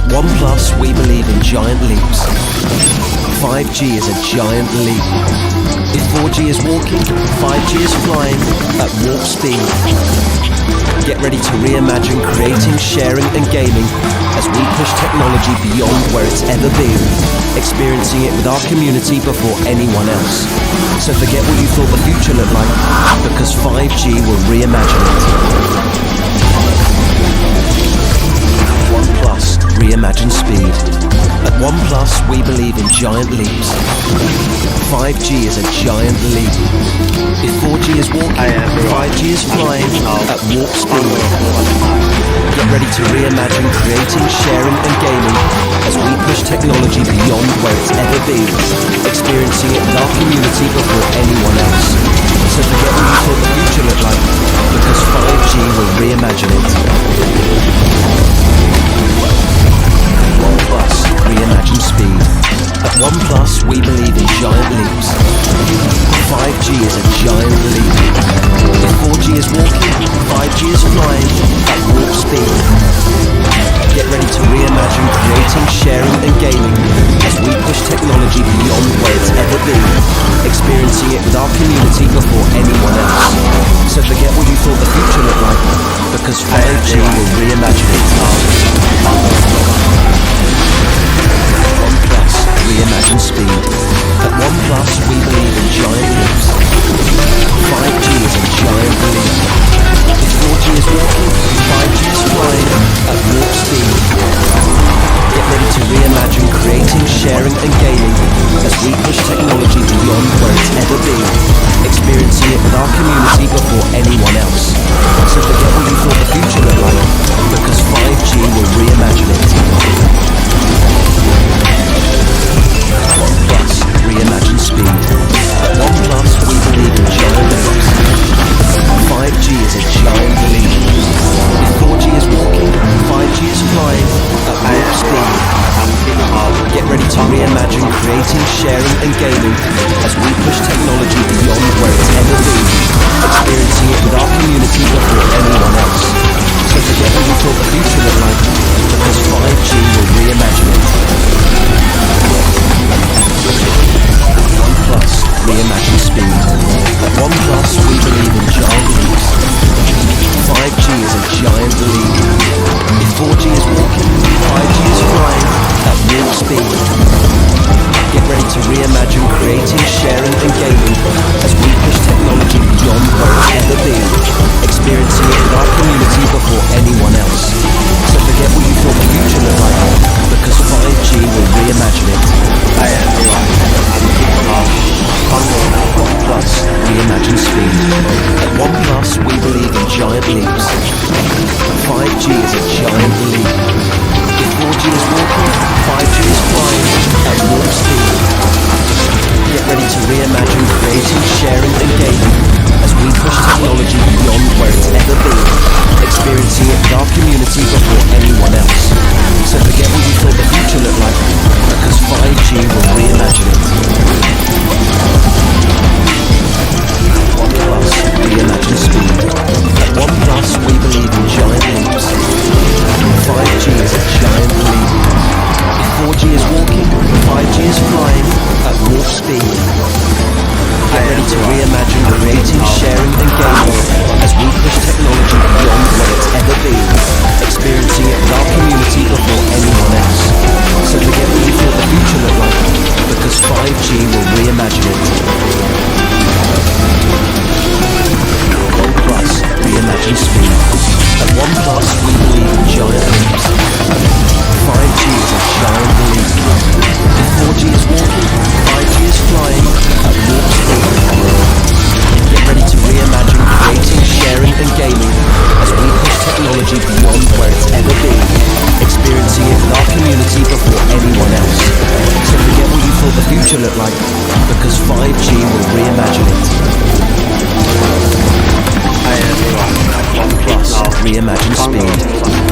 OnePlus, we believe in giant leaps. 5G is a giant leap. If 4G is walking, 5G is flying at warp speed. Get ready to reimagine creating, sharing and gaming as we push technology beyond where it's ever been, experiencing it with our community before anyone else. So forget what you thought the future looked like, because 5G will reimagine it. OnePlus, reimagine speed. At OnePlus, we believe in giant leaps. 5G is a giant leap. If 4G is walking, 5G is flying at warp speed. Get ready to reimagine creating, sharing and gaming as we push technology beyond where it's ever been, experiencing it with our community before anyone else. So forget what you thought the future looked like, because 5G will reimagine it. OnePlus, reimagine speed. At OnePlus, we believe in giant leaps. 5G is a giant leap. If 4G is walking, 5G is flying at warp speed. Get ready to reimagine creating, sharing and gaming as we push technology beyond where it's ever been, experiencing it with our community before anyone else. So forget what you thought the future looked like, because 5G will reimagine it. OnePlus, reimagine speed. At OnePlus, we believe in giant leaps. 5G is a giant leap. If 4G is walking, 5G is flying at warp speed. Get ready to reimagine creating, sharing and gaming as we push technology beyond where it's ever been, experiencing it with our community before anyone else. So forget what you thought the future looked like, because 5G will reimagine it. OnePlus, reimagine speed. At OnePlus, we believe in giant leaps. 5G is a giant leap. If 4G is walking, 5G is flying at warp speed. Get ready to reimagine creating, sharing and gaming as we push technology beyond where it's ever been, experiencing it with our community before anyone else. So forget what you thought the future looked like, because 5G will reimagine it. OnePlus, reimagine speed. At OnePlus, we believe in giant leaps. 5G is a giant leap. If 4G is walking, 5G is flying at warp speed. Get ready to reimagine creating, sharing and gaming as we push technology beyond where it's ever been, experiencing it with our community before anyone else. So forget what you thought the future looked like, because 5G will reimagine it. OnePlus, reimagine speed. At OnePlus, we believe in giant leaps. 5G is a giant leap. If 4G is walking, 5G is flying at warp speed. Get ready to reimagine creating, sharing and gaming as we push technology beyond where it's ever been, experiencing it with our community before anyone else. So forget what you thought the future looked like, because 5G will reimagine it. OnePlus, reimagine speed. At OnePlus, we believe in giant leaps. 5G is a giant leap. If 4G is walking, 5G is flying at warp speed. Get ready to reimagine creating, sharing and gaming as we push technology beyond where it's ever been, experiencing it with our community before anyone else. So forget what you thought the future looked like, because 5G will reimagine it. OnePlus, reimagine speed. At OnePlus, we believe in giant leaps. 5G is a giant leap. If 4G is walking, 5G is flying at warp speed. Get ready to reimagine creating, sharing and gaming as we push technology beyond where it's ever been, experiencing it with our community before anyone else. So forget what you thought the future looked like, because 5G will reimagine it. OnePlus, reimagine speed.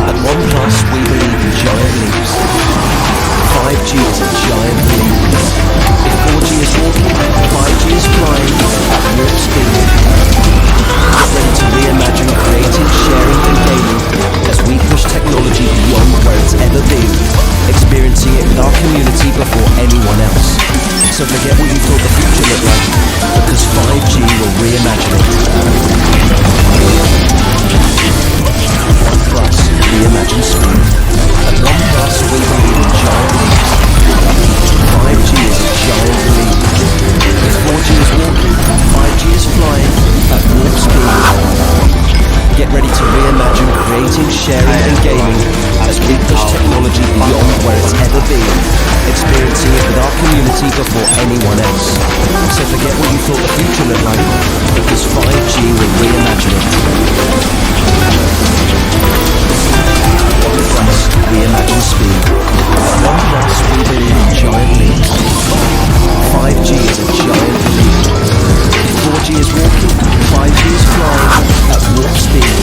At OnePlus, we believe in giant leaps. 5G is a giant leap. If 4G is walking, 5G is flying at warp speed. Get ready to reimagine creating, sharing and gaming as we push technology beyond where it's ever been, experiencing it with our community before anyone else. So forget what you thought the future looked like, because 5G will reimagine it. OnePlus, reimagine speed. At OnePlus, we believe in giant leaps. 5G is a giant leap. If 4G is walking, 5G is flying at warp speed. Get ready to reimagine creating, sharing and gaming as we push technology beyond where it's ever been, experiencing it with our community before anyone else. So forget what you thought the future looked like, because 5G will reimagine it. OnePlus, reimagine speed. At OnePlus, we believe in giant leaps. 5G is a giant leap. If 4G is walking, 5G is flying at warp speed.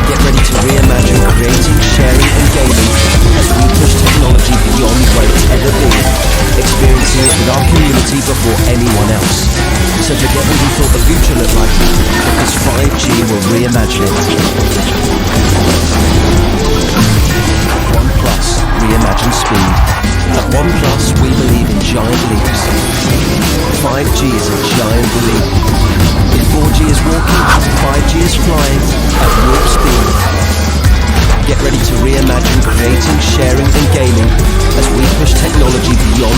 Get ready to reimagine creating, sharing and gaming as we push technology beyond where it's ever been, experiencing it with our community before anyone else. So forget what you thought the future looked like, because 5G will reimagine it. OnePlus, reimagine speed. At OnePlus, we believe in giant leaps. 5G is a giant leap. If 4G is walking, 5G is flying at warp speed. Get ready to reimagine creating, sharing and gaming as we push technology beyond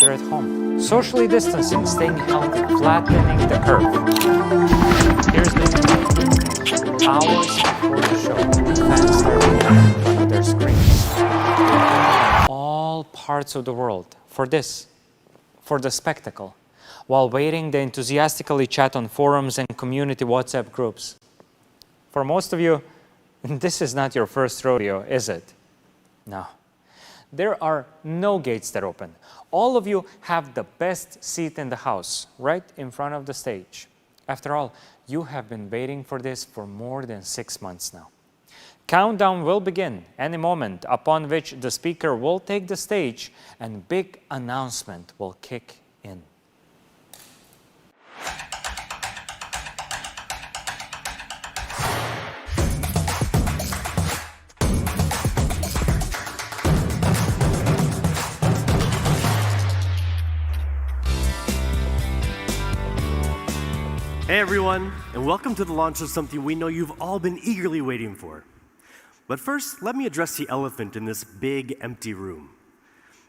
better at home. Socially distancing, staying healthy, flattening the curve. Here's the thing. Hours before the show, fans start gathering in front of their screens. All parts of the world for this, for the spectacle, while waiting, they enthusiastically chat on forums and community WhatsApp groups. For most of you, this is not your first rodeo, is it? No. There are no gates that open. All of you have the best seat in the house, right in front of the stage. After all, you have been waiting for this for more than 6 months now. Countdown will begin any moment, upon which the speaker will take the stage and big announcement will kick in. Hey everyone, and welcome to the launch of something we know you've all been eagerly waiting for. But first, let me address the elephant in this big, empty room.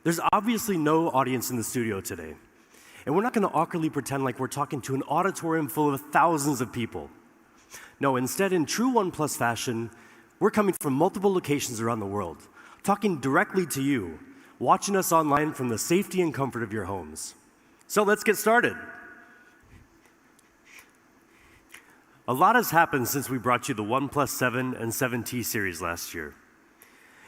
There's obviously no audience in the studio today, and we're not going to awkwardly pretend like we're talking to an auditorium full of thousands of people. No, instead, in true OnePlus fashion, we're coming from multiple locations around the world, talking directly to you, watching us online from the safety and comfort of your homes. So let's get started. A lot has happened since we brought you the OnePlus 7 and 7T series last year.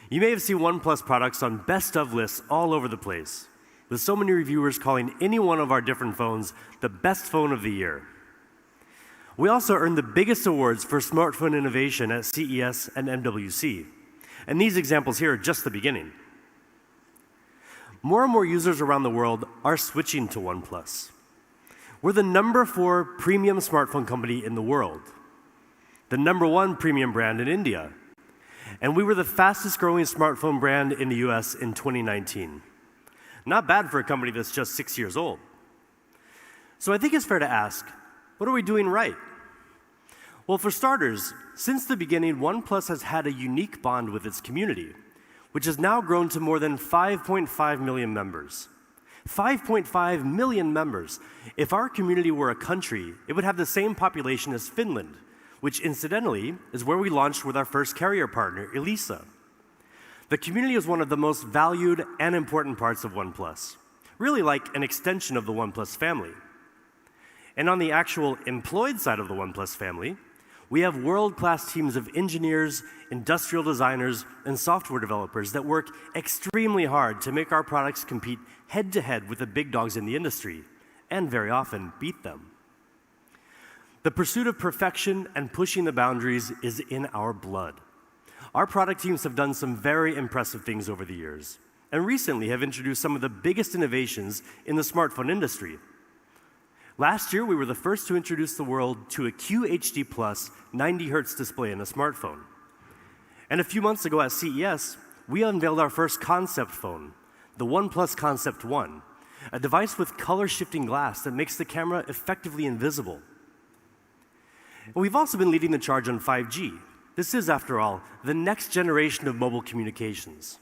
You may have seen OnePlus products on best of lists all over the place, with so many reviewers calling any one of our different phones the best phone of the year. We also earned the biggest awards for smartphone innovation at CES and MWC, and these examples here are just the beginning. More and more users around the world are switching to OnePlus. We're the #4 premium smartphone company in the world, the #1 premium brand in India, and we were the fastest growing smartphone brand in the US in 2019. Not bad for a company that's just 6 years old. So I think it's fair to ask, what are we doing right? Well, for starters, since the beginning, OnePlus has had a unique bond with its community, which has now grown to more than 5.5 million members. 5.5 million members. If our community were a country, it would have the same population as Finland, which incidentally is where we launched with our first carrier partner, Elisa. The community is one of the most valued and important parts of OnePlus, really like an extension of the OnePlus family. And on the actual employed side of the OnePlus family, we have world-class teams of engineers, industrial designers, and software developers that work extremely hard to make our products compete head-to-head with the big dogs in the industry, and very often beat them. The pursuit of perfection and pushing the boundaries is in our blood. Our product teams have done some very impressive things over the years, and recently have introduced some of the biggest innovations in the smartphone industry. Last year, we were the first to introduce the world to a QHD+ 90 Hz display in a smartphone. And a few months ago at CES, we unveiled our first concept phone, the OnePlus Concept One, a device with color-shifting glass that makes the camera effectively invisible. And we've also been leading the charge on 5G. This is, after all, the next generation of mobile communications.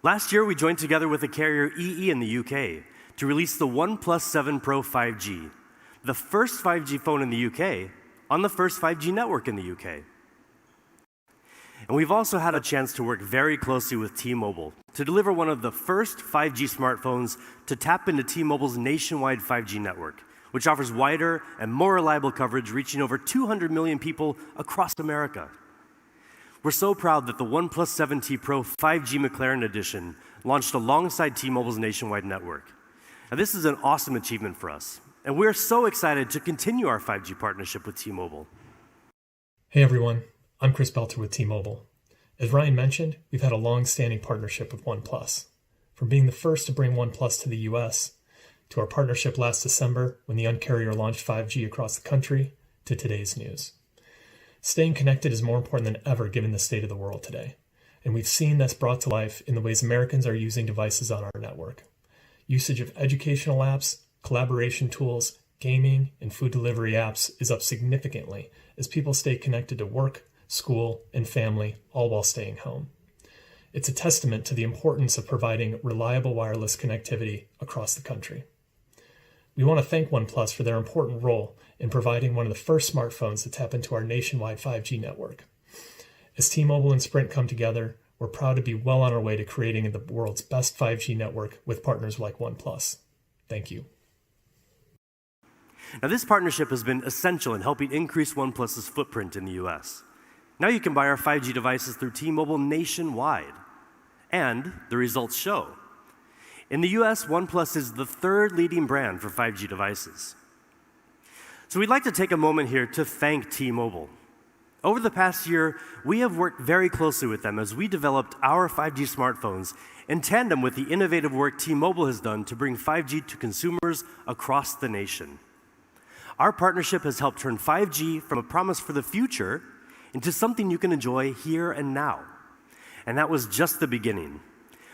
Last year, we joined together with the carrier EE in the UK to release the OnePlus 7 Pro 5G, the first 5G phone in the UK on the first 5G network in the UK. And we've also had a chance to work very closely with T-Mobile to deliver one of the first 5G smartphones to tap into T-Mobile's nationwide 5G network, which offers wider and more reliable coverage reaching over 200 million people across America. We're so proud that the OnePlus 7T Pro 5G McLaren Edition launched alongside T-Mobile's nationwide network. Now, this is an awesome achievement for us, and we're so excited to continue our 5G partnership with T-Mobile. Hey everyone, I'm Chris Belter with T-Mobile. As Ryan mentioned, we've had a long-standing partnership with OnePlus. From being the first to bring OnePlus to the US, to our partnership last December when the Un-carrier launched 5G across the country, to today's news. Staying connected is more important than ever given the state of the world today, and we've seen that's brought to life in the ways Americans are using devices on our network. Usage of educational apps, collaboration tools, gaming, and food delivery apps is up significantly as people stay connected to work, school, and family, all while staying home. It's a testament to the importance of providing reliable wireless connectivity across the country. We want to thank OnePlus for their important role in providing one of the first smartphones to tap into our nationwide 5G network. As T-Mobile and Sprint come together, we're proud to be well on our way to creating the world's best 5G network with partners like OnePlus. Thank you. Now, this partnership has been essential in helping increase OnePlus's footprint in the US. Now you can buy our 5G devices through T-Mobile nationwide. And the results show. In the US, OnePlus is the third leading brand for 5G devices. So we'd like to take a moment here to thank T-Mobile. Over the past year, we have worked very closely with them as we developed our 5G smartphones in tandem with the innovative work T-Mobile has done to bring 5G to consumers across the nation. Our partnership has helped turn 5G from a promise for the future into something you can enjoy here and now. And that was just the beginning.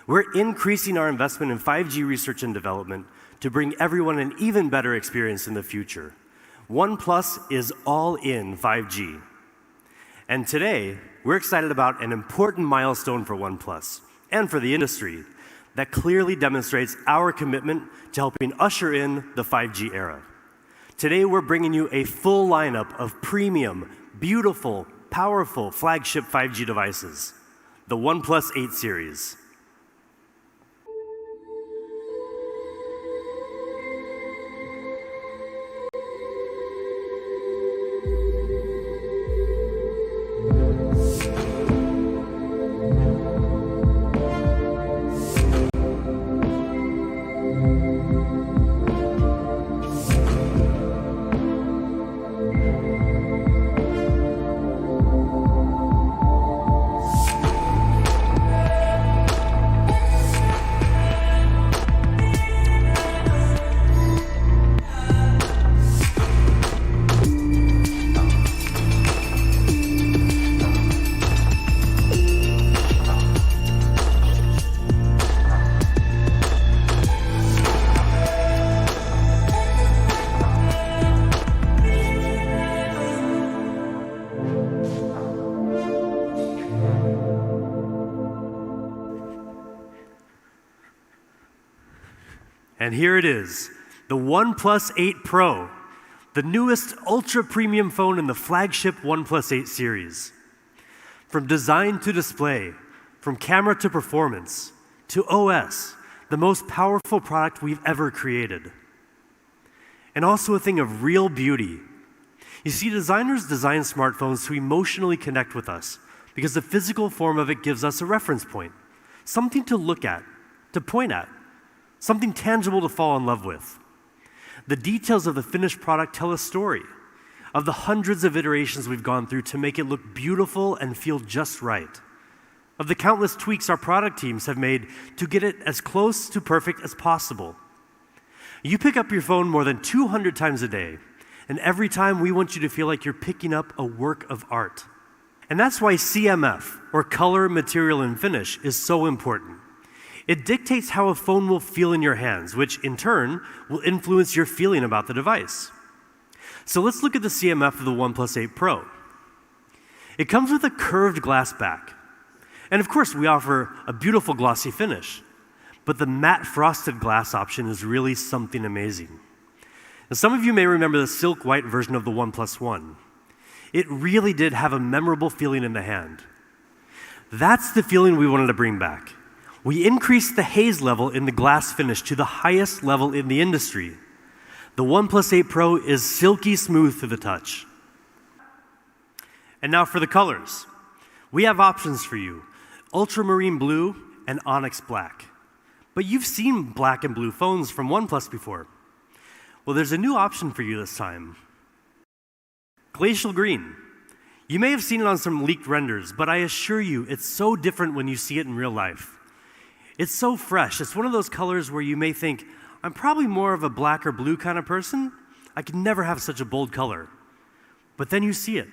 We're increasing our investment in 5G research and development to bring everyone an even better experience in the future. OnePlus is all in 5G. And today, we're excited about an important milestone for OnePlus and for the industry that clearly demonstrates our commitment to helping usher in the 5G era. Today, we're bringing you a full lineup of premium, beautiful, powerful flagship 5G devices, the OnePlus 8 series. And here it is, the OnePlus 8 Pro, the newest ultra-premium phone in the flagship OnePlus 8 series. From design to display, from camera to performance, to OS, the most powerful product we've ever created. And also a thing of real beauty. You see, designers design smartphones to emotionally connect with us because the physical form of it gives us a reference point, something to look at, to point at, something tangible to fall in love with. The details of the finished product tell a story of the hundreds of iterations we've gone through to make it look beautiful and feel just right, of the countless tweaks our product teams have made to get it as close to perfect as possible. You pick up your phone more than 200 times a day, and every time we want you to feel like you're picking up a work of art. And that's why CMF, or color, material, and finish, is so important. It dictates how a phone will feel in your hands, which in turn will influence your feeling about the device. So let's look at the CMF of the OnePlus 8 Pro. It comes with a curved glass back. And of course, we offer a beautiful glossy finish. But the matte frosted glass option is really something amazing. Now, some of you may remember the silk white version of the OnePlus One. It really did have a memorable feeling in the hand. That's the feeling we wanted to bring back. We increased the haze level in the glass finish to the highest level in the industry. The OnePlus 8 Pro is silky smooth to the touch. And now for the colors. We have options for you, ultramarine blue and onyx black. But you've seen black and blue phones from OnePlus before. Well, there's a new option for you this time. Glacial green. You may have seen it on some leaked renders, but I assure you it's so different when you see it in real life. It's so fresh. It's one of those colors where you may think, I'm probably more of a black or blue kind of person. I could never have such a bold color. But then you see it,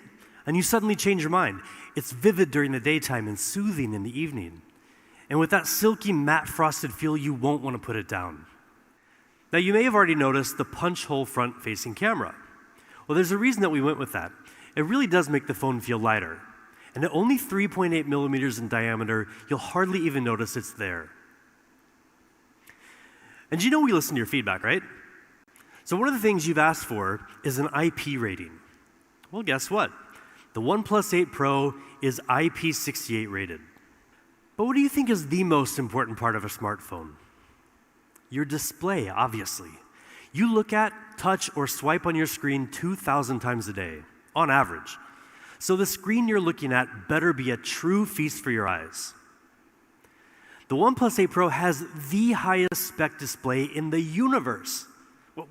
and you suddenly change your mind. It's vivid during the daytime and soothing in the evening. And with that silky matte frosted feel, you won't want to put it down. Now, you may have already noticed the punch hole front-facing camera. Well, there's a reason that we went with that. It really does make the phone feel lighter. And at only 3.8 millimeters in diameter, you'll hardly even notice it's there. And you know we listen to your feedback, right? So one of the things you've asked for is an IP rating. Well, guess what? The OnePlus 8 Pro is IP68 rated. But what do you think is the most important part of a smartphone? Your display, obviously. You look at, touch, or swipe on your screen 2,000 times a day, on average. So the screen you're looking at better be a true feast for your eyes. The OnePlus 8 Pro has the highest spec display in the universe.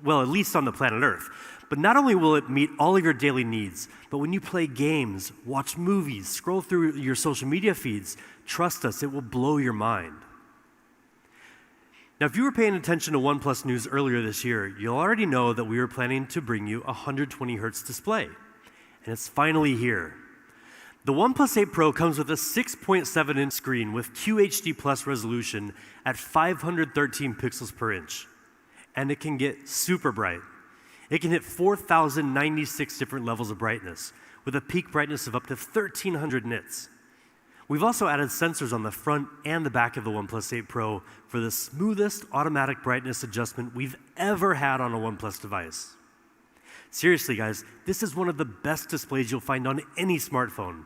Well, at least on the planet Earth. But not only will it meet all of your daily needs, but when you play games, watch movies, scroll through your social media feeds, trust us, it will blow your mind. Now, if you were paying attention to OnePlus news earlier this year, you'll already know that we were planning to bring you a 120 Hz display. And it's finally here. The OnePlus 8 Pro comes with a 6.7-inch screen with QHD Plus resolution at 513 pixels per inch. And it can get super bright. It can hit 4,096 different levels of brightness, with a peak brightness of up to 1,300 nits. We've also added sensors on the front and the back of the OnePlus 8 Pro for the smoothest automatic brightness adjustment we've ever had on a OnePlus device. Seriously, guys, this is one of the best displays you'll find on any smartphone.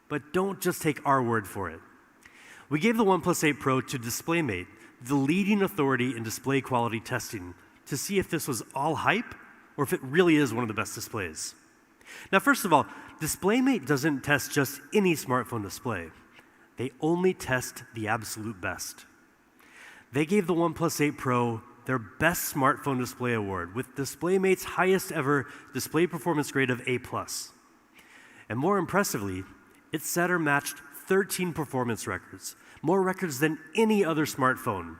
But don't just take our word for it. We gave the OnePlus 8 Pro to DisplayMate, the leading authority in display quality testing, to see if this was all hype or if it really is one of the best displays. Now, first of all, DisplayMate doesn't test just any smartphone display. They only test the absolute best. They gave the OnePlus 8 Pro their Best Smartphone Display Award with DisplayMate's highest ever display performance grade of A+. And more impressively, it set or matched 13 performance records, more records than any other smartphone.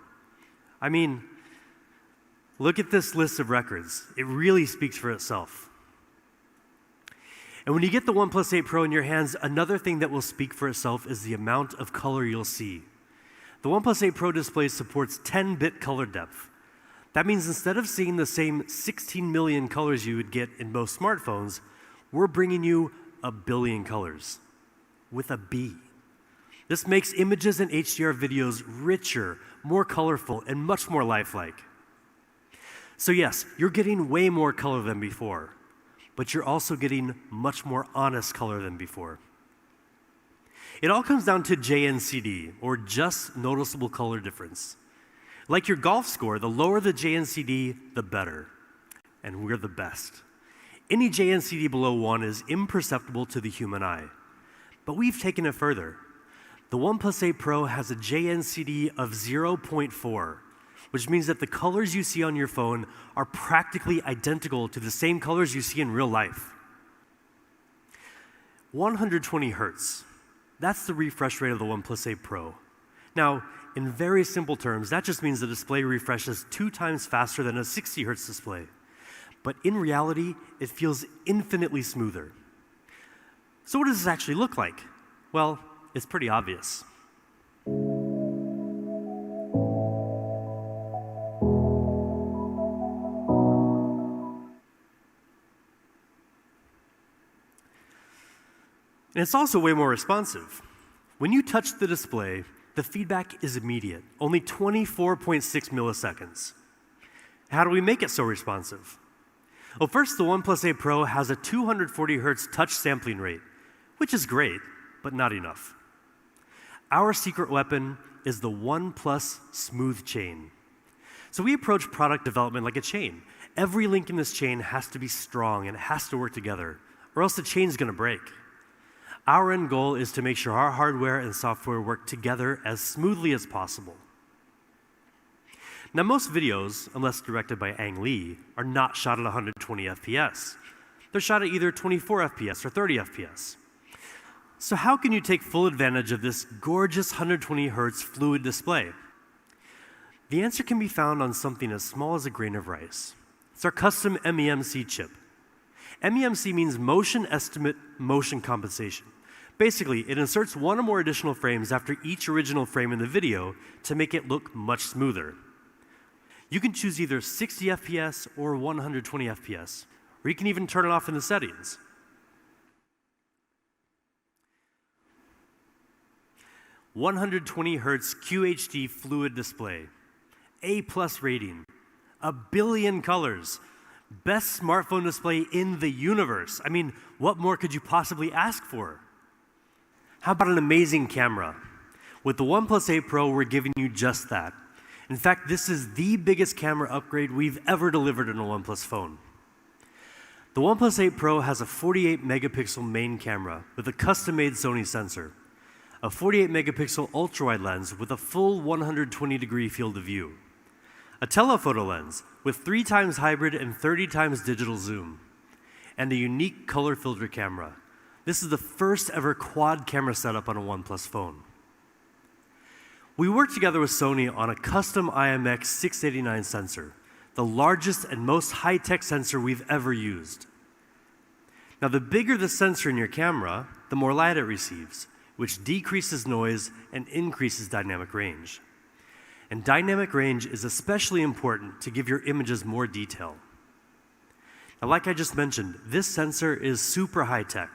I mean, look at this list of records. It really speaks for itself. And when you get the OnePlus 8 Pro in your hands, another thing that will speak for itself is the amount of color you'll see. The OnePlus 8 Pro display supports 10-bit color depth. That means instead of seeing the same 16 million colors you would get in most smartphones, we're bringing you 1 billion colors, with a B. This makes images and HDR videos richer, more colorful, and much more lifelike. So yes, you're getting way more color than before, but you're also getting much more honest color than before. It all comes down to JNCD, or just noticeable color difference. Like your golf score, the lower the JNCD, the better. And we're the best. Any JNCD below 1 is imperceptible to the human eye. But we've taken it further. The OnePlus 8 Pro has a JNCD of 0.4, which means that the colors you see on your phone are practically identical to the same colors you see in real life. 120 Hertz. That's the refresh rate of the OnePlus 8 Pro. Now, in very simple terms, that just means the display refreshes 2 times faster than a 60 Hertz display. But in reality, it feels infinitely smoother. So what does this actually look like? Well, it's pretty obvious. And it's also way more responsive. When you touch the display, the feedback is immediate, only 24.6 milliseconds. How do we make it so responsive? Well, first, the OnePlus 8 Pro has a 240 Hz touch sampling rate, which is great, but not enough. Our secret weapon is the OnePlus Smooth Chain. So we approach product development like a chain. Every link in this chain has to be strong and it has to work together, or else the chain's going to break. Our end goal is to make sure our hardware and software work together as smoothly as possible. Now, most videos, unless directed by Ang Lee, are not shot at 120 FPS. They're shot at either 24 FPS or 30 FPS. So how can you take full advantage of this gorgeous 120 Hz fluid display? The answer can be found on something as small as a grain of rice. It's our custom MEMC chip. MEMC means Motion Estimate Motion Compensation. Basically, it inserts 1 or more additional frames after each original frame in the video to make it look much smoother. You can choose either 60 FPS or 120 FPS, or you can even turn it off in the settings. 120 Hz QHD fluid display, A+ rating, a billion colors, best smartphone display in the universe. I mean, what more could you possibly ask for? How about an amazing camera? With the OnePlus 8 Pro, we're giving you just that. In fact, this is the biggest camera upgrade we've ever delivered in a OnePlus phone. The OnePlus 8 Pro has a 48 megapixel main camera with a custom-made Sony sensor, a 48 megapixel ultra-wide lens with a full 120-degree field of view, a telephoto lens with 3 times hybrid and 30 times digital zoom, and a unique color filter camera. This is the first ever quad camera setup on a OnePlus phone. We worked together with Sony on a custom IMX689 sensor, the largest and most high-tech sensor we've ever used. Now, the bigger the sensor in your camera, the more light it receives, which decreases noise and increases dynamic range. And dynamic range is especially important to give your images more detail. Now, like I just mentioned, this sensor is super high-tech.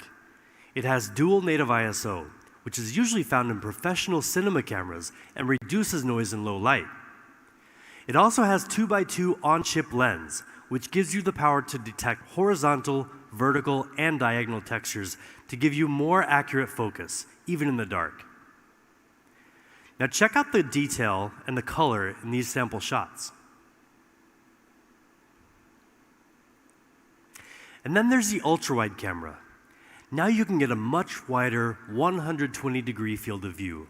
It has dual native ISO, which is usually found in professional cinema cameras and reduces noise in low light. It also has 2x2 on-chip lens, which gives you the power to detect horizontal, vertical, and diagonal textures to give you more accurate focus, even in the dark. Now check out the detail and the color in these sample shots. And then there's the ultra-wide camera. Now you can get a much wider 120-degree field of view.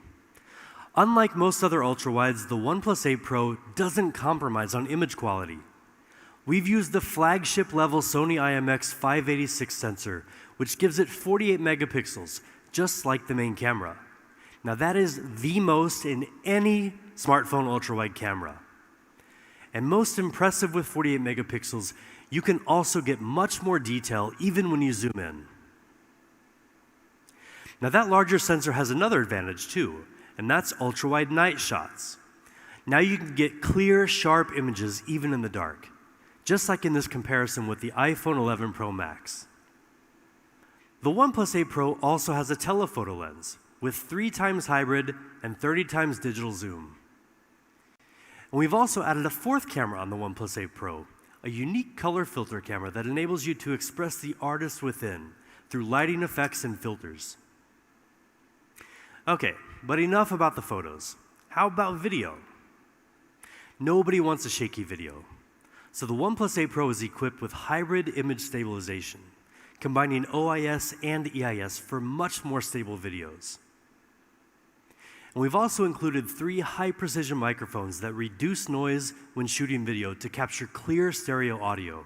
Unlike most other ultra-wides, the OnePlus 8 Pro doesn't compromise on image quality. We've used the flagship level Sony IMX586 sensor, which gives it 48 megapixels, just like the main camera. Now that is the most in any smartphone ultra-wide camera. And most impressive with 48 megapixels, you can also get much more detail even when you zoom in. Now that larger sensor has another advantage too, and that's ultra-wide night shots. Now you can get clear, sharp images even in the dark, just like in this comparison with the iPhone 11 Pro Max. The OnePlus 8 Pro also has a telephoto lens with 3 times hybrid and 30 times digital zoom. And we've also added a 4th camera on the OnePlus 8 Pro, a unique color filter camera that enables you to express the artist within through lighting effects and filters. Okay, but enough about the photos. How about video? Nobody wants a shaky video. So the OnePlus 8 Pro is equipped with hybrid image stabilization, combining OIS and EIS for much more stable videos. And we've also included 3 high-precision microphones that reduce noise when shooting video to capture clear stereo audio.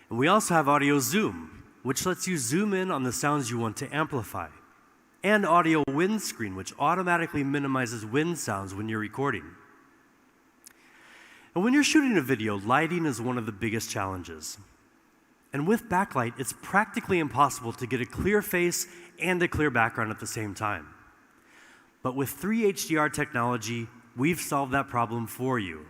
And we also have audio zoom, which lets you zoom in on the sounds you want to amplify, and audio windscreen, which automatically minimizes wind sounds when you're recording. And when you're shooting a video, lighting is one of the biggest challenges. And with backlight, it's practically impossible to get a clear face and a clear background at the same time. But with 3 HDR technology, we've solved that problem for you.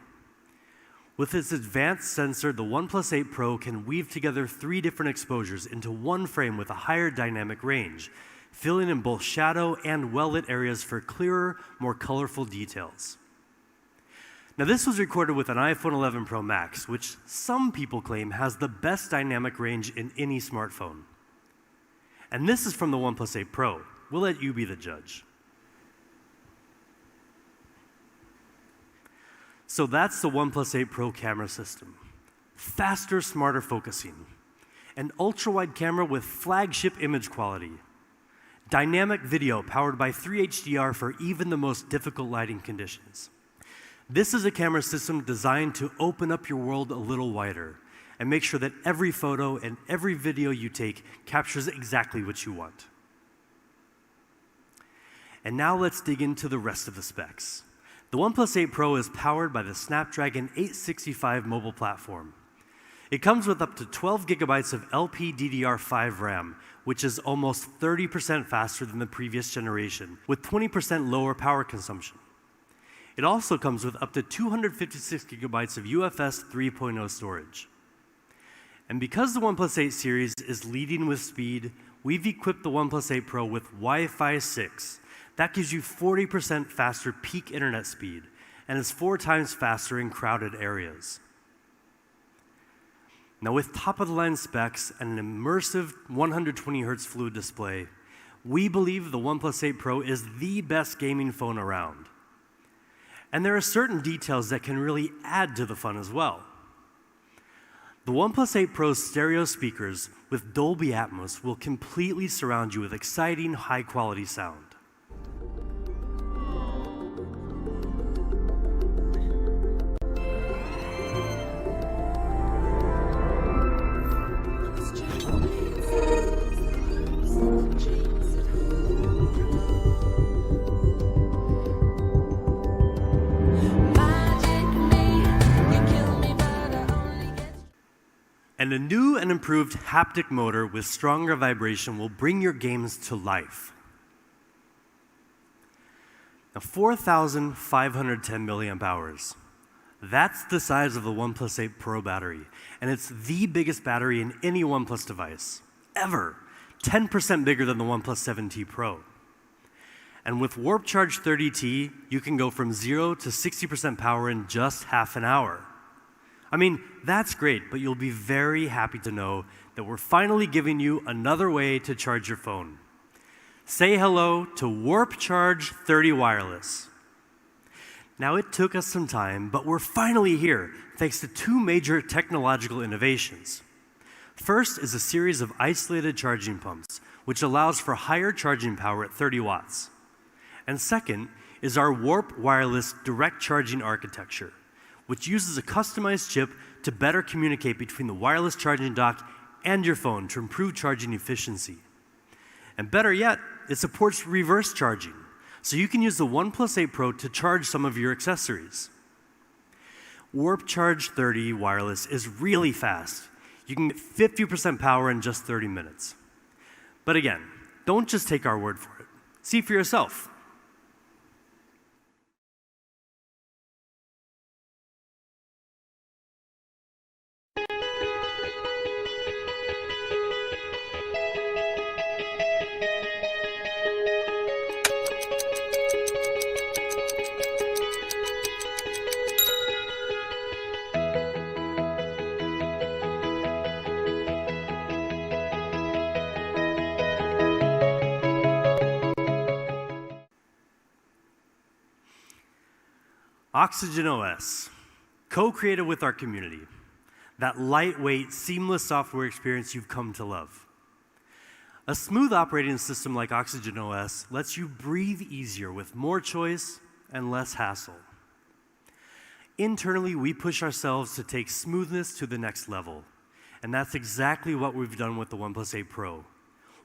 With its advanced sensor, the OnePlus 8 Pro can weave together 3 different exposures into one frame with a higher dynamic range, filling in both shadow and well-lit areas for clearer, more colorful details. Now this was recorded with an iPhone 11 Pro Max, which some people claim has the best dynamic range in any smartphone. And this is from the OnePlus 8 Pro. We'll let you be the judge. So that's the OnePlus 8 Pro camera system. Faster, smarter focusing. An ultra-wide camera with flagship image quality. Dynamic video powered by 3 HDR for even the most difficult lighting conditions. This is a camera system designed to open up your world a little wider and make sure that every photo and every video you take captures exactly what you want. And now let's dig into the rest of the specs. The OnePlus 8 Pro is powered by the Snapdragon 865 mobile platform. It comes with up to 12 gigabytes of LPDDR5 RAM, which is almost 30% faster than the previous generation, with 20% lower power consumption. It also comes with up to 256 gigabytes of UFS 3.0 storage. And because the OnePlus 8 series is leading with speed, we've equipped the OnePlus 8 Pro with Wi-Fi 6. That gives you 40% faster peak internet speed, and is 4 times faster in crowded areas. Now, with top-of-the-line specs and an immersive 120 Hz fluid display, we believe the OnePlus 8 Pro is the best gaming phone around. And there are certain details that can really add to the fun as well. The OnePlus 8 Pro's stereo speakers with Dolby Atmos will completely surround you with exciting, high-quality sound. And a new and improved haptic motor with stronger vibration will bring your games to life. Now, 4,510 milliamp hours. That's the size of the OnePlus 8 Pro battery, and it's the biggest battery in any OnePlus device, ever. 10% bigger than the OnePlus 7T Pro. And with Warp Charge 30T, you can go from 0 to 60% power in just half an hour. I mean, that's great, but you'll be very happy to know that we're finally giving you another way to charge your phone. Say hello to Warp Charge 30 Wireless. Now, it took us some time, but we're finally here, thanks to 2 major technological innovations. First is a series of isolated charging pumps, which allows for higher charging power at 30 watts. And second is our Warp Wireless direct charging architecture, which uses a customized chip to better communicate between the wireless charging dock and your phone to improve charging efficiency. And better yet, it supports reverse charging, so you can use the OnePlus 8 Pro to charge some of your accessories. Warp Charge 30 Wireless is really fast. You can get 50% power in just 30 minutes. But again, don't just take our word for it. See for yourself. Oxygen OS, co-created with our community. That lightweight, seamless software experience you've come to love. A smooth operating system like Oxygen OS lets you breathe easier with more choice and less hassle. Internally, we push ourselves to take smoothness to the next level, and that's exactly what we've done with the OnePlus 8 Pro.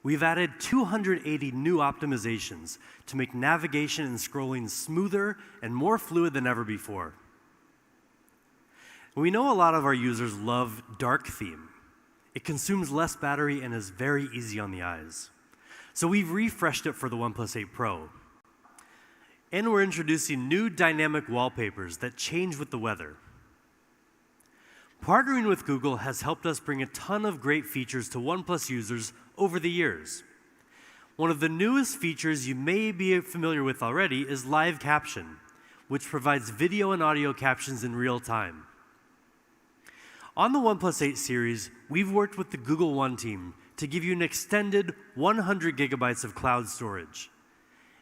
We've added 280 new optimizations to make navigation and scrolling smoother and more fluid than ever before. We know a lot of our users love dark theme. It consumes less battery and is very easy on the eyes. So we've refreshed it for the OnePlus 8 Pro. And we're introducing new dynamic wallpapers that change with the weather. Partnering with Google has helped us bring a ton of great features to OnePlus users over the years. One of the newest features you may be familiar with already is Live Caption, which provides video and audio captions in real time. On the OnePlus 8 series, we've worked with the Google One team to give you an extended 100 gigabytes of cloud storage.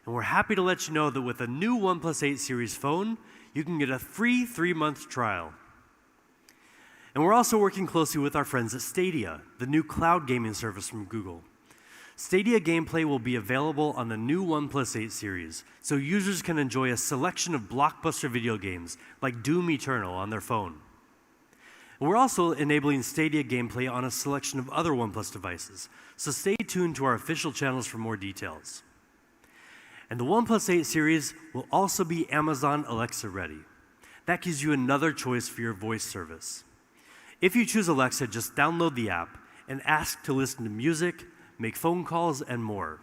And we're happy to let you know that with a new OnePlus 8 series phone, you can get a free 3-month trial. And we're also working closely with our friends at Stadia, the new cloud gaming service from Google. Stadia gameplay will be available on the new OnePlus 8 series, so users can enjoy a selection of blockbuster video games like Doom Eternal on their phone. And we're also enabling Stadia gameplay on a selection of other OnePlus devices, so stay tuned to our official channels for more details. And the OnePlus 8 series will also be Amazon Alexa ready. That gives you another choice for your voice service. If you choose Alexa, just download the app and ask to listen to music, make phone calls, and more.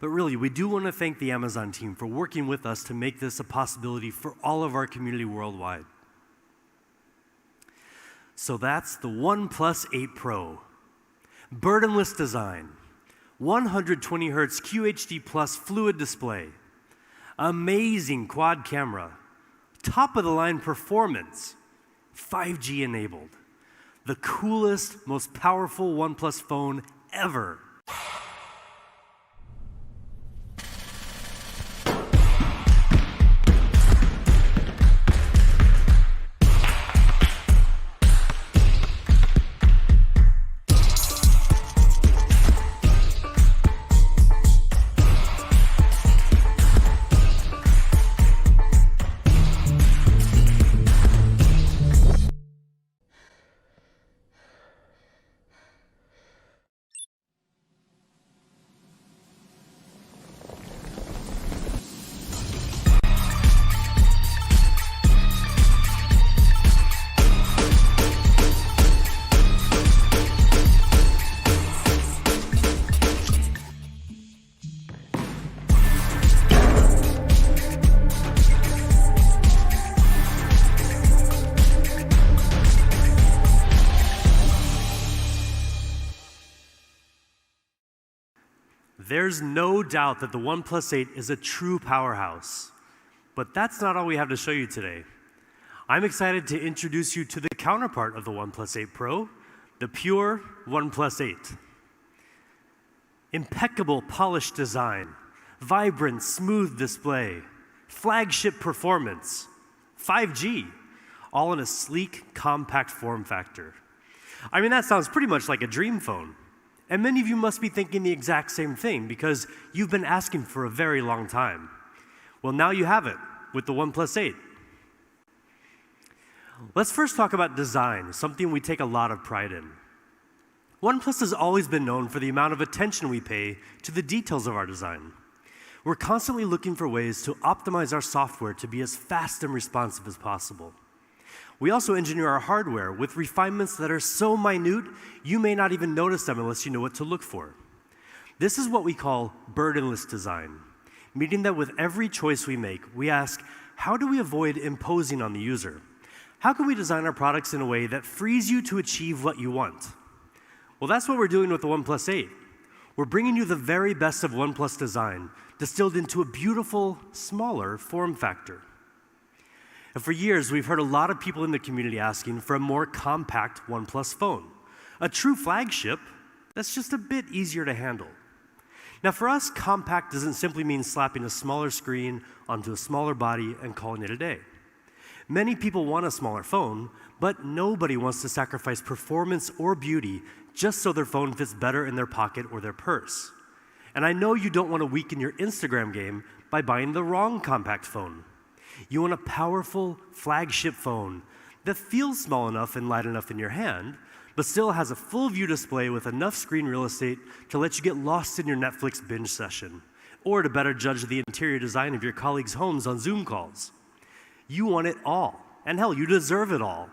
But really, we do want to thank the Amazon team for working with us to make this a possibility for all of our community worldwide. So that's the OnePlus 8 Pro. Burdenless design, 120 Hz QHD Plus fluid display, amazing quad camera, top-of-the-line performance, 5G enabled, the coolest, most powerful OnePlus phone ever. There's no doubt that the OnePlus 8 is a true powerhouse. But that's not all we have to show you today. I'm excited to introduce you to the counterpart of the OnePlus 8 Pro, the pure OnePlus 8. Impeccable polished design, vibrant, smooth display, flagship performance, 5G, all in a sleek, compact form factor. I mean, that sounds pretty much like a dream phone. And many of you must be thinking the exact same thing because you've been asking for a very long time. Well, now you have it with the OnePlus 8. Let's first talk about design, something we take a lot of pride in. OnePlus has always been known for the amount of attention we pay to the details of our design. We're constantly looking for ways to optimize our software to be as fast and responsive as possible. We also engineer our hardware with refinements that are so minute, you may not even notice them unless you know what to look for. This is what we call burdenless design, meaning that with every choice we make, we ask, how do we avoid imposing on the user? How can we design our products in a way that frees you to achieve what you want? Well, that's what we're doing with the OnePlus 8. We're bringing you the very best of OnePlus design, distilled into a beautiful, smaller form factor. And for years, we've heard a lot of people in the community asking for a more compact OnePlus phone, a true flagship that's just a bit easier to handle. Now, for us, compact doesn't simply mean slapping a smaller screen onto a smaller body and calling it a day. Many people want a smaller phone, but nobody wants to sacrifice performance or beauty just so their phone fits better in their pocket or their purse. And I know you don't want to weaken your Instagram game by buying the wrong compact phone. You want a powerful flagship phone that feels small enough and light enough in your hand, but still has a full view display with enough screen real estate to let you get lost in your Netflix binge session, or to better judge the interior design of your colleagues' homes on Zoom calls. You want it all, and hell, you deserve it all.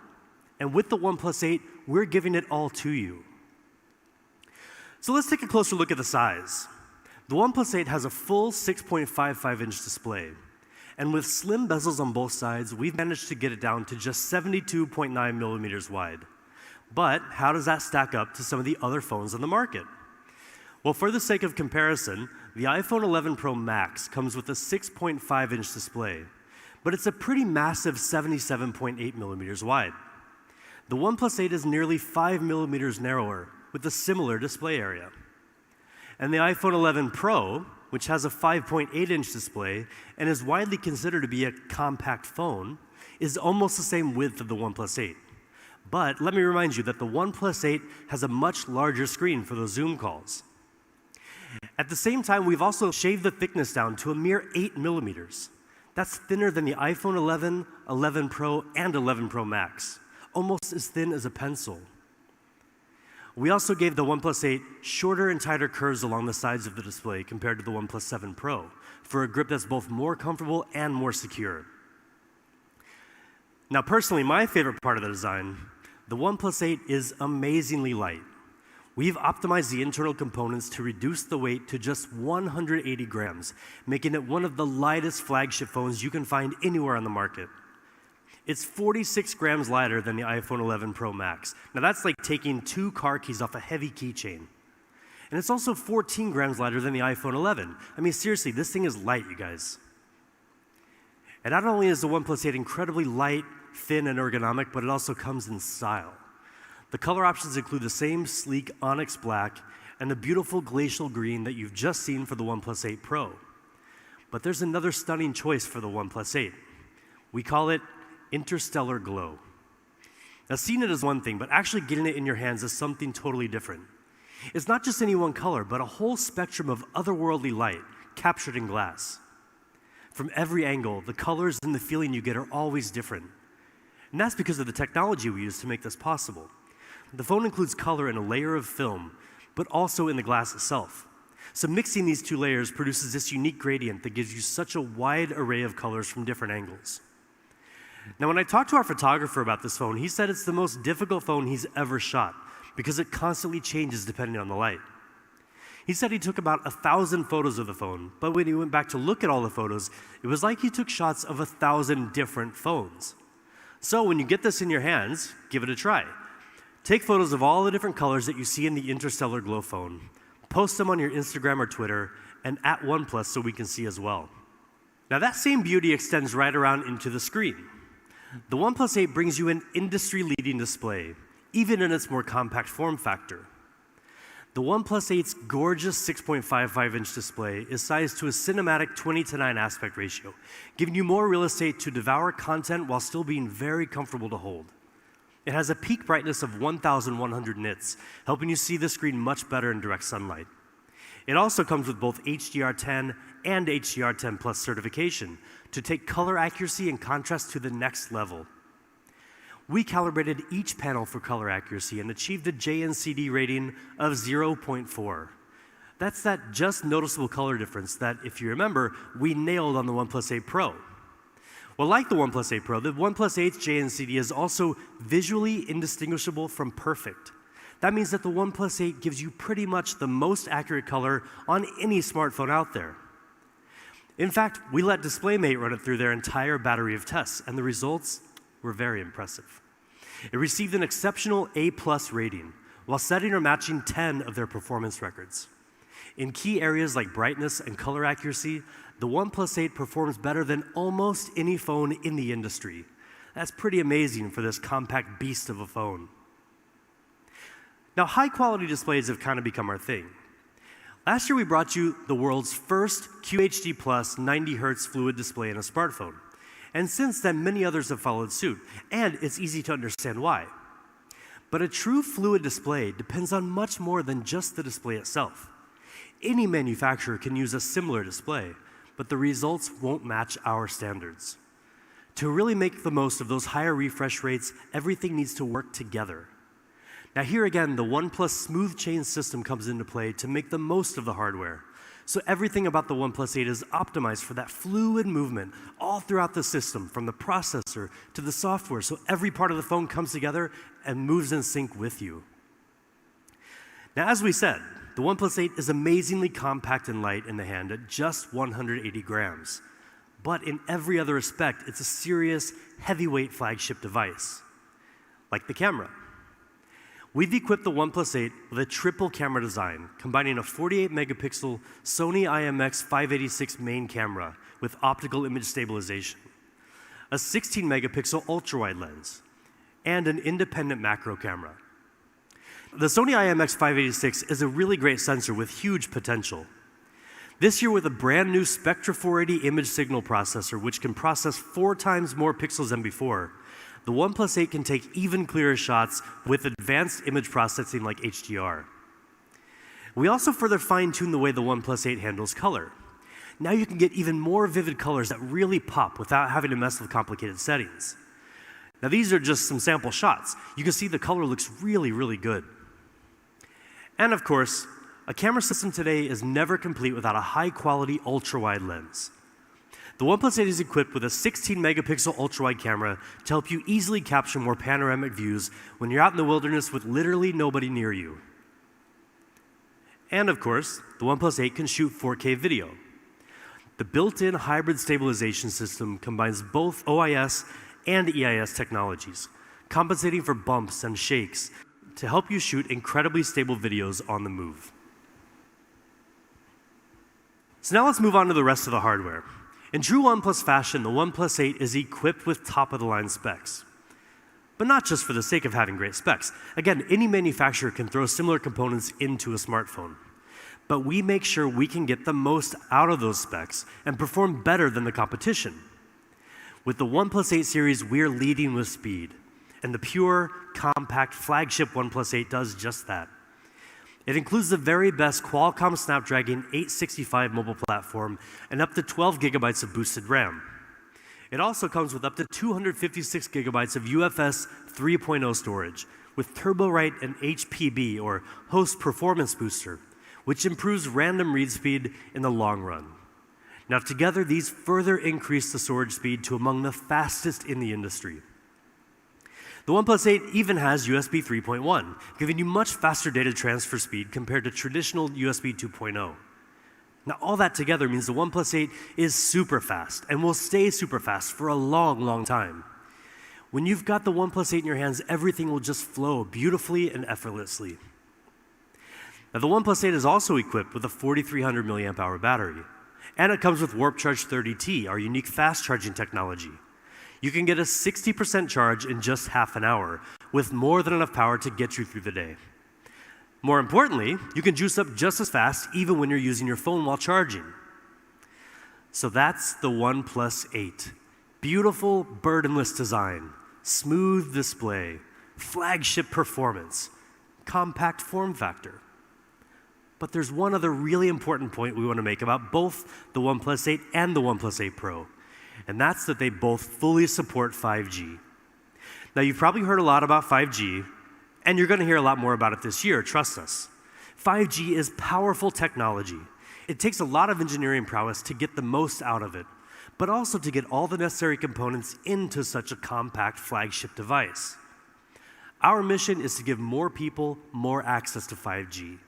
And with the OnePlus 8, we're giving it all to you. So let's take a closer look at the size. The OnePlus 8 has a full 6.55-inch display. And with slim bezels on both sides, we've managed to get it down to just 72.9 millimeters wide. But how does that stack up to some of the other phones on the market? Well, for the sake of comparison, the iPhone 11 Pro Max comes with a 6.5-inch display, but it's a pretty massive 77.8 millimeters wide. The OnePlus 8 is nearly 5 millimeters narrower with a similar display area. And the iPhone 11 Pro, which has a 5.8-inch display and is widely considered to be a compact phone, is almost the same width of the OnePlus 8. But let me remind you that the OnePlus 8 has a much larger screen for those Zoom calls. At the same time, we've also shaved the thickness down to a mere 8 millimeters. That's thinner than the iPhone 11, 11 Pro, and 11 Pro Max, almost as thin as a pencil. We also gave the OnePlus 8 shorter and tighter curves along the sides of the display compared to the OnePlus 7 Pro for a grip that's both more comfortable and more secure. Now, personally, my favorite part of the design, the OnePlus 8 is amazingly light. We've optimized the internal components to reduce the weight to just 180 grams, making it one of the lightest flagship phones you can find anywhere on the market. It's 46 grams lighter than the iPhone 11 Pro Max. Now that's like taking 2 car keys off a heavy keychain. And it's also 14 grams lighter than the iPhone 11. I mean, seriously, this thing is light, you guys. And not only is the OnePlus 8 incredibly light, thin, and ergonomic, but it also comes in style. The color options include the same sleek onyx black and the beautiful glacial green that you've just seen for the OnePlus 8 Pro. But there's another stunning choice for the OnePlus 8. We call it Interstellar Glow. Now, seeing it is one thing, but actually getting it in your hands is something totally different. It's not just any one color, but a whole spectrum of otherworldly light captured in glass. From every angle, the colors and the feeling you get are always different. And that's because of the technology we use to make this possible. The phone includes color in a layer of film, but also in the glass itself. So mixing these 2 layers produces this unique gradient that gives you such a wide array of colors from different angles. Now, when I talked to our photographer about this phone, he said it's the most difficult phone he's ever shot because it constantly changes depending on the light. He said he took about 1,000 photos of the phone, but when he went back to look at all the photos, it was like he took shots of 1,000 different phones. So when you get this in your hands, give it a try. Take photos of all the different colors that you see in the Interstellar Glow phone, post them on your Instagram or Twitter, and at OnePlus so we can see as well. Now that same beauty extends right around into the screen. The OnePlus 8 brings you an industry-leading display, even in its more compact form factor. The OnePlus 8's gorgeous 6.55-inch display is sized to a cinematic 20:9 aspect ratio, giving you more real estate to devour content while still being very comfortable to hold. It has a peak brightness of 1,100 nits, helping you see the screen much better in direct sunlight. It also comes with both HDR10 and HDR10 Plus certification to take color accuracy and contrast to the next level. We calibrated each panel for color accuracy and achieved a JNCD rating of 0.4. That's that just noticeable color difference that, if you remember, we nailed on the OnePlus 8 Pro. Well, like the OnePlus 8 Pro, the OnePlus 8's JNCD is also visually indistinguishable from perfect. That means that the OnePlus 8 gives you pretty much the most accurate color on any smartphone out there. In fact, we let DisplayMate run it through their entire battery of tests, and the results were very impressive. It received an exceptional A+ rating, while setting or matching 10 of their performance records. In key areas like brightness and color accuracy, the OnePlus 8 performs better than almost any phone in the industry. That's pretty amazing for this compact beast of a phone. Now, high-quality displays have kind of become our thing. Last year, we brought you the world's first QHD+ 90Hz fluid display in a smartphone. And since then, many others have followed suit, and it's easy to understand why. But a true fluid display depends on much more than just the display itself. Any manufacturer can use a similar display, but the results won't match our standards. To really make the most of those higher refresh rates, everything needs to work together. Now here again, the OnePlus Smooth Chain system comes into play to make the most of the hardware. So everything about the OnePlus 8 is optimized for that fluid movement all throughout the system, from the processor to the software, so every part of the phone comes together and moves in sync with you. Now, as we said, the OnePlus 8 is amazingly compact and light in the hand at just 180 grams. But in every other respect, it's a serious, heavyweight flagship device, like the camera. We've equipped the OnePlus 8 with a triple camera design, combining a 48-megapixel Sony IMX586 main camera with optical image stabilization, a 16-megapixel ultra-wide lens, and an independent macro camera. The Sony IMX586 is a really great sensor with huge potential. This year, with a brand new Spectra 480 image signal processor, which can process 4 times more pixels than before, the OnePlus 8 can take even clearer shots with advanced image processing like HDR. We also further fine-tuned the way the OnePlus 8 handles color. Now you can get even more vivid colors that really pop without having to mess with complicated settings. Now these are just some sample shots. You can see the color looks really, really good. And of course, a camera system today is never complete without a high-quality ultra-wide lens. The OnePlus 8 is equipped with a 16-megapixel ultra-wide camera to help you easily capture more panoramic views when you're out in the wilderness with literally nobody near you. And of course, the OnePlus 8 can shoot 4K video. The built-in hybrid stabilization system combines both OIS and EIS technologies, compensating for bumps and shakes to help you shoot incredibly stable videos on the move. So now let's move on to the rest of the hardware. In true OnePlus fashion, the OnePlus 8 is equipped with top-of-the-line specs. But not just for the sake of having great specs. Again, any manufacturer can throw similar components into a smartphone. But we make sure we can get the most out of those specs and perform better than the competition. With the OnePlus 8 series, we're leading with speed. And the pure, compact flagship OnePlus 8 does just that. It includes the very best Qualcomm Snapdragon 865 mobile platform and up to 12 gigabytes of boosted RAM. It also comes with up to 256 gigabytes of UFS 3.0 storage with TurboWrite and HPB, or Host Performance Booster, which improves random read speed in the long run. Now together, these further increase the storage speed to among the fastest in the industry. The OnePlus 8 even has USB 3.1, giving you much faster data transfer speed compared to traditional USB 2.0. Now, all that together means the OnePlus 8 is super fast and will stay super fast for a long, long time. When you've got the OnePlus 8 in your hands, everything will just flow beautifully and effortlessly. Now, the OnePlus 8 is also equipped with a 4,300 milliamp hour battery, and it comes with Warp Charge 30T, our unique fast charging technology. You can get a 60% charge in just half an hour, with more than enough power to get you through the day. More importantly, you can juice up just as fast even when you're using your phone while charging. So that's the OnePlus 8. Beautiful, burdenless design, smooth display, flagship performance, compact form factor. But there's one other really important point we want to make about both the OnePlus 8 and the OnePlus 8 Pro, and that's that they both fully support 5G. Now, you've probably heard a lot about 5G, and you're going to hear a lot more about it this year, trust us. 5G is powerful technology. It takes a lot of engineering prowess to get the most out of it, but also to get all the necessary components into such a compact flagship device. Our mission is to give more people more access to 5G.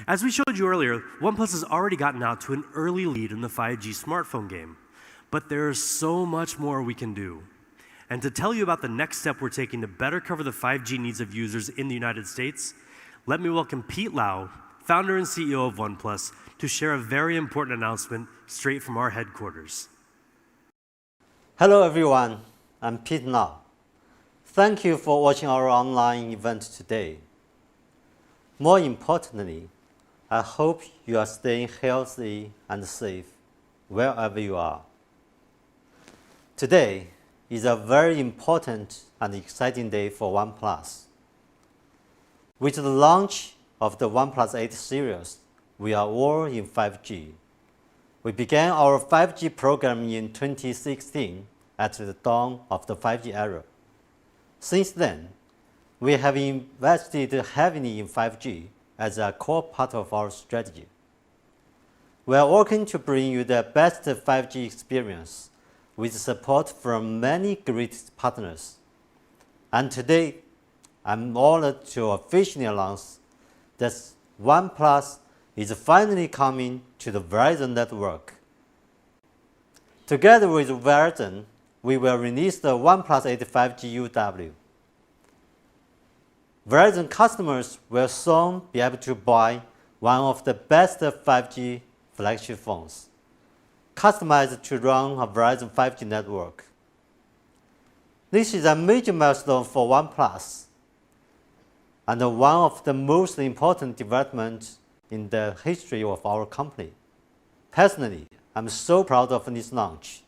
As we showed you earlier, OnePlus has already gotten out to an early lead in the 5G smartphone game, but there's so much more we can do. And to tell you about the next step we're taking to better cover the 5G needs of users in the United States, let me welcome Pete Lau, founder and CEO of OnePlus, to share a very important announcement straight from our headquarters. Hello everyone, I'm Pete Lau. Thank you for watching our online event today. More importantly, I hope you are staying healthy and safe wherever you are. Today is a very important and exciting day for OnePlus. With the launch of the OnePlus 8 series, we are all in 5G. We began our 5G program in 2016 at the dawn of the 5G era. Since then, we have invested heavily in 5G as a core part of our strategy. We are working to bring you the best 5G experience with support from many great partners. And today, I'm honored to officially announce that OnePlus is finally coming to the Verizon network. Together with Verizon, we will release the OnePlus 8 5G UW. Verizon customers will soon be able to buy one of the best 5G flagship phones, customized to run a Verizon 5G network. This is a major milestone for OnePlus and one of the most important developments in the history of our company. Personally, I'm so proud of this launch.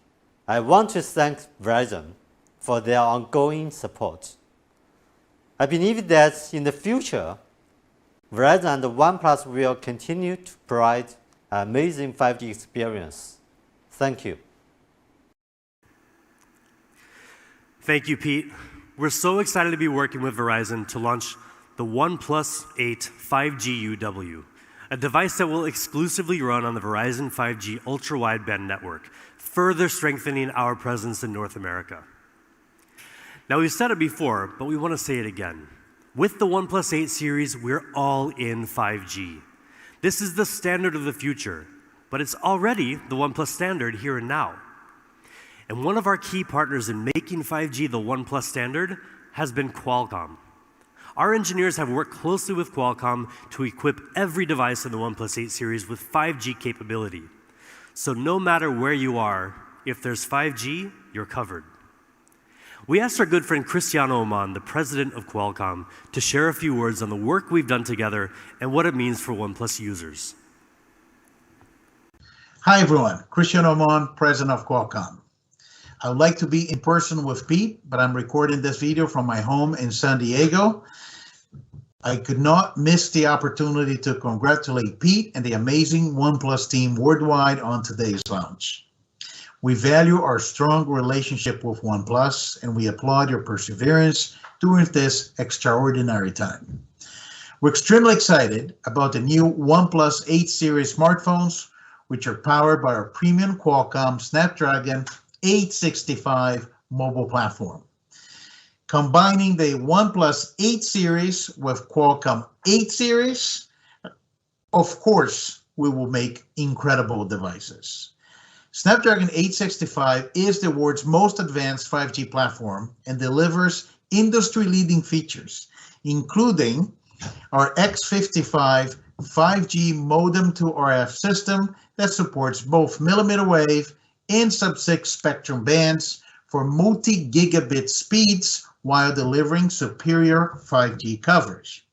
I want to thank Verizon for their ongoing support. I believe that in the future, Verizon and OnePlus will continue to provide an amazing 5G experience. Thank you. Thank you, Pete. We're so excited to be working with Verizon to launch the OnePlus 8 5G UW, a device that will exclusively run on the Verizon 5G ultra-wideband network, further strengthening our presence in North America. Now, we've said it before, but we want to say it again. With the OnePlus 8 series, we're all in 5G. This is the standard of the future, but it's already the OnePlus standard here and now. And one of our key partners in making 5G the OnePlus standard has been Qualcomm. Our engineers have worked closely with Qualcomm to equip every device in the OnePlus 8 series with 5G capability. So no matter where you are, if there's 5G, you're covered. We asked our good friend Cristiano Oman, the president of Qualcomm, to share a few words on the work we've done together and what it means for OnePlus users. Hi everyone, Cristiano Oman, president of Qualcomm. I would like to be in person with Pete, but I'm recording this video from my home in San Diego. I could not miss the opportunity to congratulate Pete and the amazing OnePlus team worldwide on today's launch. We value our strong relationship with OnePlus, and we applaud your perseverance during this extraordinary time. We're extremely excited about the new OnePlus 8 series smartphones, which are powered by our premium Qualcomm Snapdragon 865 mobile platform. Combining the OnePlus 8 series with Qualcomm 8 series, of course, we will make incredible devices. Snapdragon 865 is the world's most advanced 5G platform and delivers industry-leading features, including our X55 5G modem to RF system that supports both millimeter wave and sub-6 spectrum bands for multi-gigabit speeds while delivering superior 5G coverage.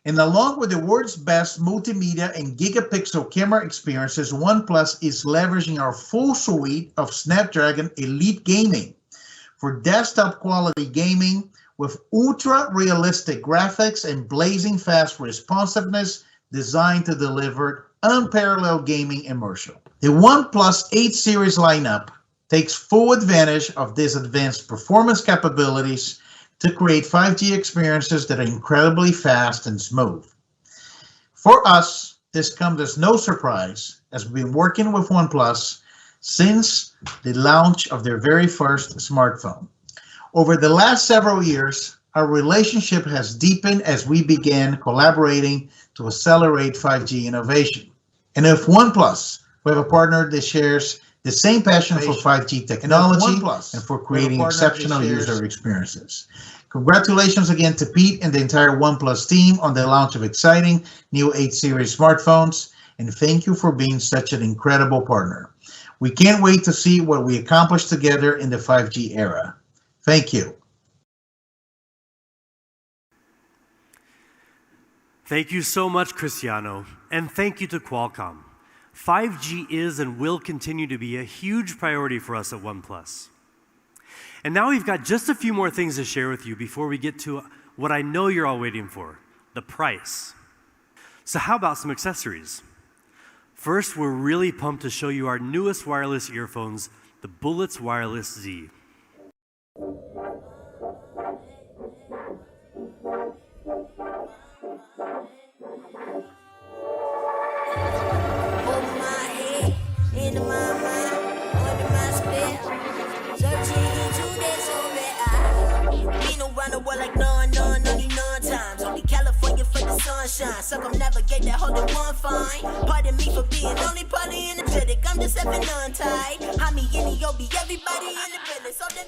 And along with the world's best multimedia and gigapixel camera experiences, OnePlus is leveraging our full suite of Snapdragon Elite Gaming for desktop quality gaming with ultra-realistic graphics and blazing fast responsiveness designed to deliver unparalleled gaming immersion. The OnePlus 8 series lineup takes full advantage of these advanced performance capabilities to create 5G experiences that are incredibly fast and smooth. For us, this comes as no surprise, as we've been working with OnePlus since the launch of their very first smartphone. Over the last several years, our relationship has deepened as we began collaborating to accelerate 5G innovation. And with OnePlus, we have a partner that shares the same passion for 5G technology and for creating exceptional user experiences. Congratulations again to Pete and the entire OnePlus team on the launch of exciting new 8 series smartphones, and thank you for being such an incredible partner. We can't wait to see what we accomplish together in the 5G era. Thank you. Thank you so much, Cristiano, and thank you to Qualcomm. 5G is and will continue to be a huge priority for us at OnePlus. And now we've got just a few more things to share with you before we get to what I know you're all waiting for, the price. So how about some accessories? First, we're really pumped to show you our newest wireless earphones, the Bullets Wireless Z. Circumnavigate that whole one fine. Pardon me for being only partly energetic. I'm just having untied. How me in the OB, everybody in the business. So then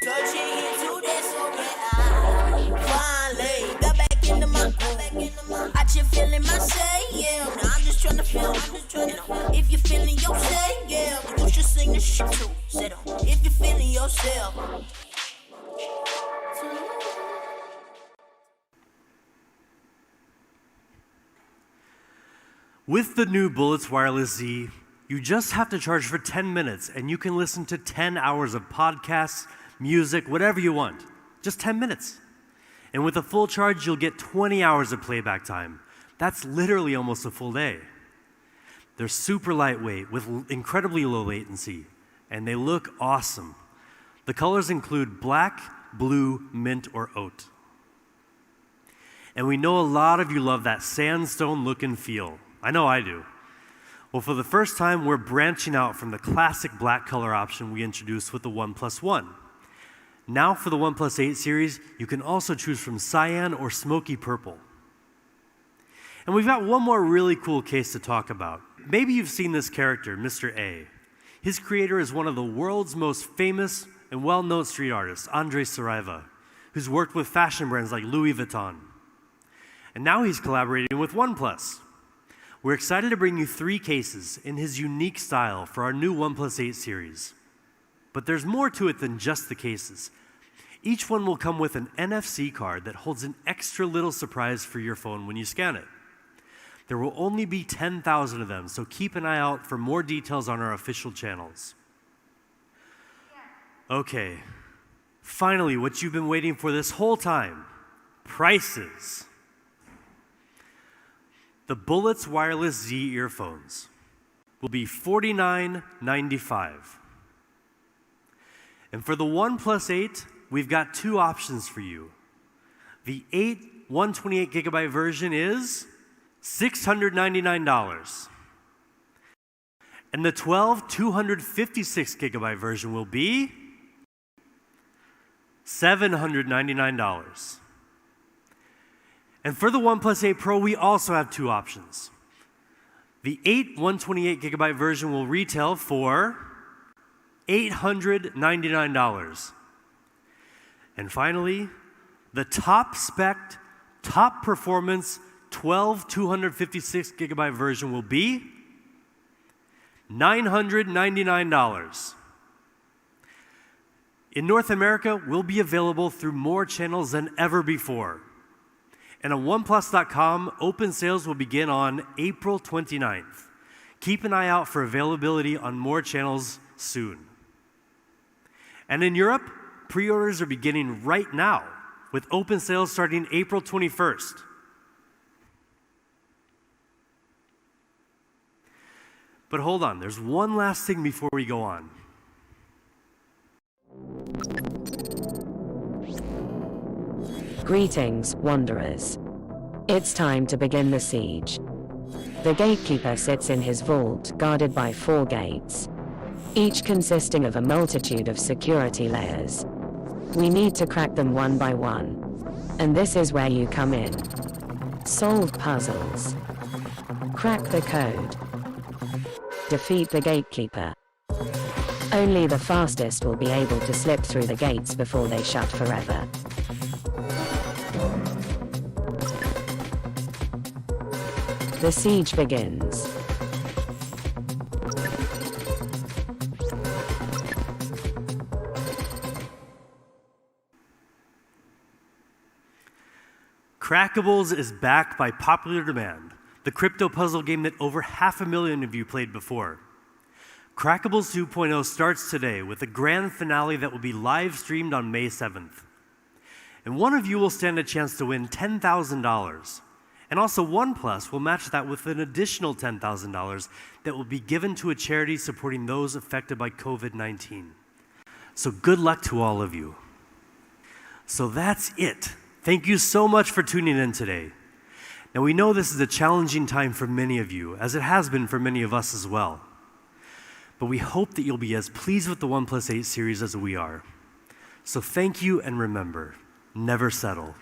searching into this, so yeah, I finally got back into my groove. I just feeling myself, yeah. Now I'm just trying to feel. If you're feeling yourself, yeah, you should sing this shit too. Sit on. If you're feeling yourself. With the new Bullets Wireless Z, you just have to charge for 10 minutes and you can listen to 10 hours of podcasts, music, whatever you want. Just 10 minutes. And with a full charge, you'll get 20 hours of playback time. That's literally almost a full day. They're super lightweight with incredibly low latency, and they look awesome. The colors include black, blue, mint, or oat. And we know a lot of you love that sandstone look and feel. I know I do. Well, for the first time, we're branching out from the classic black color option we introduced with the OnePlus One. Now for the OnePlus 8 series, you can also choose from cyan or smoky purple. And we've got one more really cool case to talk about. Maybe you've seen this character, Mr. A. His creator is one of the world's most famous and well-known street artists, Andres Saraiva, who's worked with fashion brands like Louis Vuitton. And now he's collaborating with OnePlus. We're excited to bring you 3 cases in his unique style for our new OnePlus 8 series. But there's more to it than just the cases. Each one will come with an NFC card that holds an extra little surprise for your phone when you scan it. There will only be 10,000 of them, so keep an eye out for more details on our official channels. Okay, finally, what you've been waiting for this whole time, prices. The Bullets Wireless Z earphones will be $49.95. And for the OnePlus 8, we've got 2 options for you. The 8 128 gigabyte version is $699. And the 12 256 gigabyte version will be $799. And for the OnePlus 8 Pro, we also have 2 options. The 8 128 gigabyte version will retail for $899. And finally, the top spec, top performance 12 256 gigabyte version will be $999. In North America, we'll be available through more channels than ever before. And on OnePlus.com, open sales will begin on April 29th. Keep an eye out for availability on more channels soon. And in Europe, pre-orders are beginning right now, with open sales starting April 21st. But hold on, there's one last thing before we go on. Greetings, wanderers. It's time to begin the siege. The gatekeeper sits in his vault, guarded by 4 gates, each consisting of a multitude of security layers. We need to crack them one by one. And this is where you come in. Solve puzzles. Crack the code. Defeat the gatekeeper. Only the fastest will be able to slip through the gates before they shut forever. The siege begins. Crackables is back by popular demand, the crypto puzzle game that over 500,000 of you played before. Crackables 2.0 starts today with a grand finale that will be live streamed on May 7th. And one of you will stand a chance to win $10,000. And also OnePlus will match that with an additional $10,000 that will be given to a charity supporting those affected by COVID-19. So good luck to all of you. So that's it. Thank you so much for tuning in today. Now we know this is a challenging time for many of you, as it has been for many of us as well. But we hope that you'll be as pleased with the OnePlus 8 series as we are. So thank you, and remember, never settle.